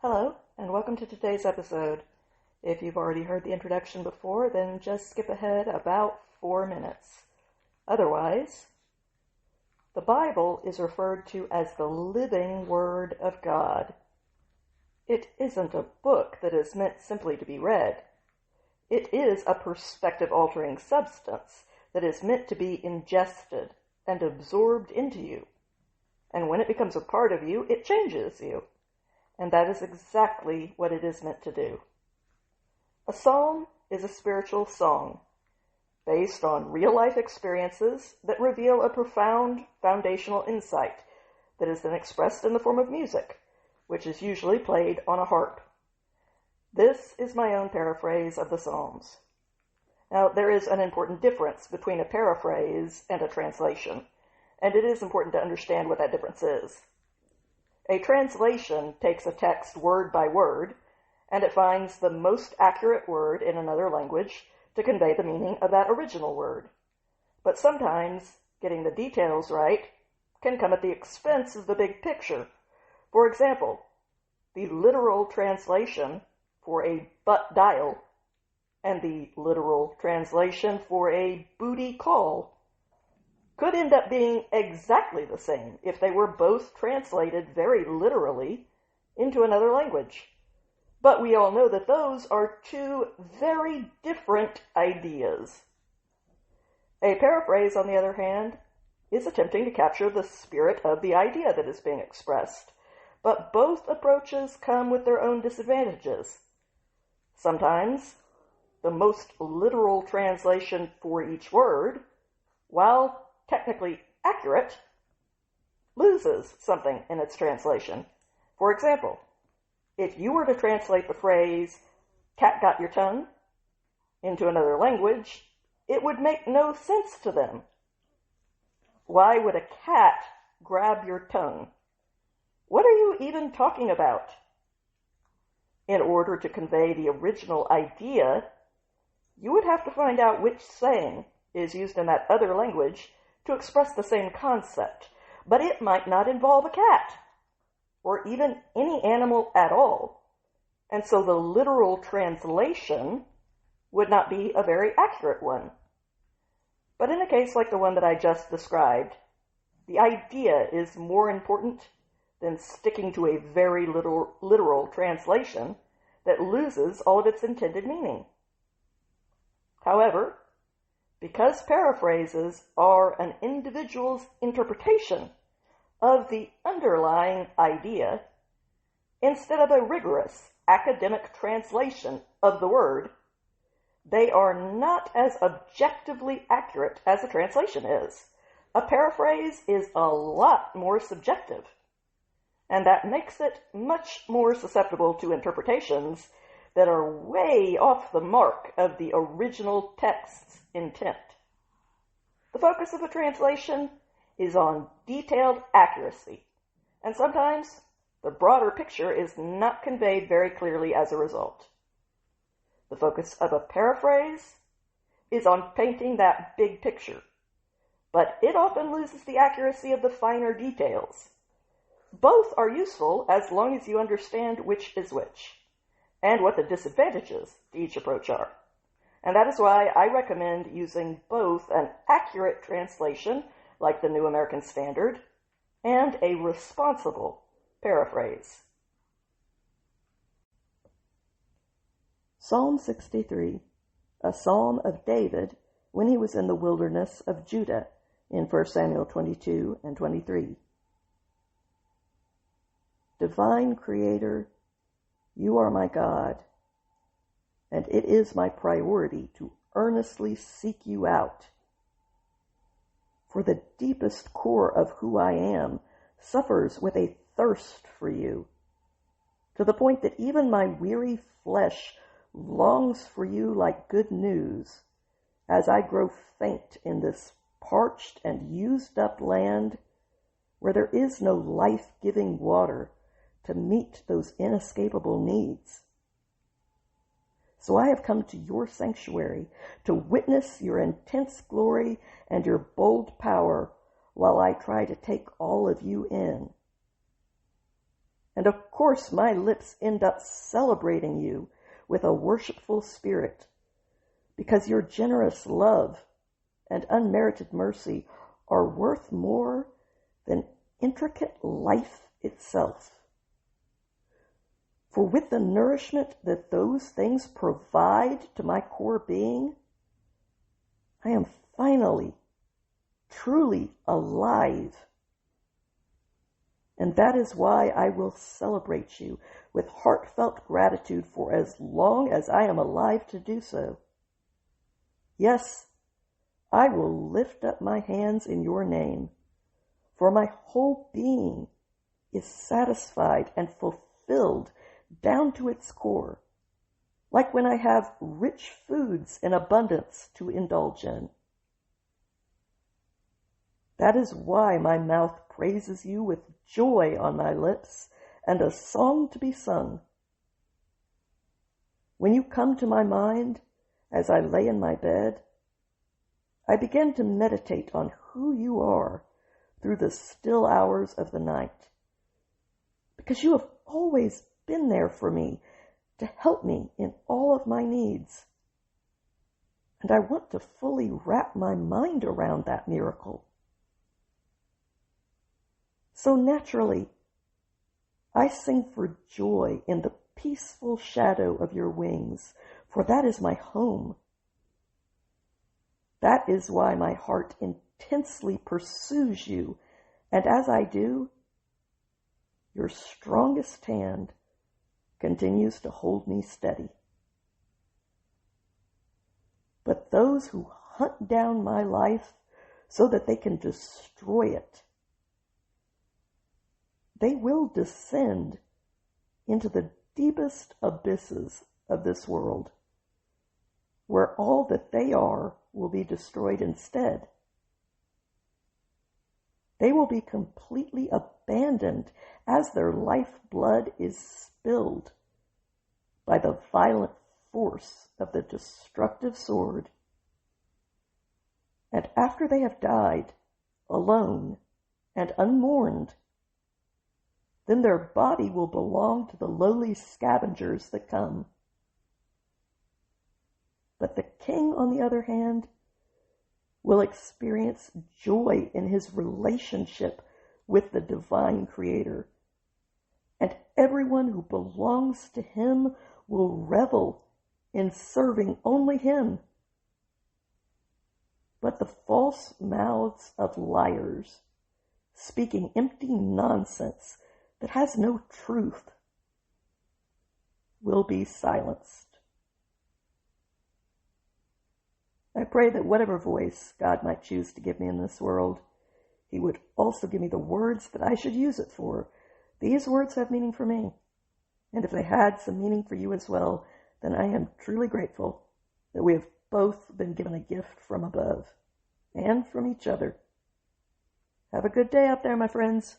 Hello, and welcome to today's episode. If you've already heard the introduction before, then just skip ahead about 4 minutes. Otherwise, the Bible is referred to as the living Word of God. It isn't a book that is meant simply to be read. It is a perspective-altering substance that is meant to be ingested and absorbed into you. And when it becomes a part of you, it changes you. And that is exactly what it is meant to do. A psalm is a spiritual song based on real-life experiences that reveal a profound foundational insight that is then expressed in the form of music, which is usually played on a harp. This is my own paraphrase of the Psalms. Now, there is an important difference between a paraphrase and a translation, and it is important to understand what that difference is. A translation takes a text word by word, and it finds the most accurate word in another language to convey the meaning of that original word. But sometimes getting the details right can come at the expense of the big picture. For example, the literal translation for a butt dial and the literal translation for a booty call could end up being exactly the same if they were both translated very literally into another language. But we all know that those are two very different ideas. A paraphrase, on the other hand, is attempting to capture the spirit of the idea that is being expressed. But both approaches come with their own disadvantages. Sometimes, the most literal translation for each word, while technically accurate, loses something in its translation. For example, if you were to translate the phrase, "cat got your tongue," into another language, it would make no sense to them. Why would a cat grab your tongue? What are you even talking about? In order to convey the original idea, you would have to find out which saying is used in that other language to express the same concept, but it might not involve a cat, or even any animal at all, and so the literal translation would not be a very accurate one. But in a case like the one that I just described, the idea is more important than sticking to a very literal translation that loses all of its intended meaning. However, because paraphrases are an individual's interpretation of the underlying idea, instead of a rigorous academic translation of the word, they are not as objectively accurate as a translation is. A paraphrase is a lot more subjective, and that makes it much more susceptible to interpretations that are way off the mark of the original text's intent. The focus of a translation is on detailed accuracy, and sometimes the broader picture is not conveyed very clearly as a result. The focus of a paraphrase is on painting that big picture, but it often loses the accuracy of the finer details. Both are useful as long as you understand which is which, and what the disadvantages to each approach are. And that is why I recommend using both an accurate translation, like the New American Standard, and a responsible paraphrase. Psalm 63, a psalm of David when he was in the wilderness of Judah in 1 Samuel 22 and 23. Divine Creator, you are my God, and it is my priority to earnestly seek you out. For the deepest core of who I am suffers with a thirst for you, to the point that even my weary flesh longs for you like good news, as I grow faint in this parched and used up land where there is no life-giving water to meet those inescapable needs. So I have come to your sanctuary to witness your intense glory and your bold power while I try to take all of you in. And of course my lips end up celebrating you with a worshipful spirit, because your generous love and unmerited mercy are worth more than intricate life itself. For with the nourishment that those things provide to my core being, I am finally, truly alive. And that is why I will celebrate you with heartfelt gratitude for as long as I am alive to do so. Yes, I will lift up my hands in your name, for my whole being is satisfied and fulfilled down to its core, like when I have rich foods in abundance to indulge in. That is why my mouth praises you with joy on my lips and a song to be sung. When you come to my mind as I lay in my bed, I begin to meditate on who you are through the still hours of the night, because you have always been there for me to help me in all of my needs. And I want to fully wrap my mind around that miracle. So naturally, I sing for joy in the peaceful shadow of your wings, for that is my home. That is why my heart intensely pursues you, and as I do, your strongest hand continues to hold me steady. But those who hunt down my life so that they can destroy it, they will descend into the deepest abysses of this world, where all that they are will be destroyed instead. They will be completely abandoned as their lifeblood is spilled by the violent force of the destructive sword. And after they have died, alone and unmourned, then their body will belong to the lowly scavengers that come. But the king, on the other hand, will experience joy in his relationship with the divine creator. And everyone who belongs to him will revel in serving only him. But the false mouths of liars, speaking empty nonsense that has no truth, will be silenced. I pray that whatever voice God might choose to give me in this world, he would also give me the words that I should use it for. These words have meaning for me. And if they had some meaning for you as well, then I am truly grateful that we have both been given a gift from above and from each other. Have a good day out there, my friends.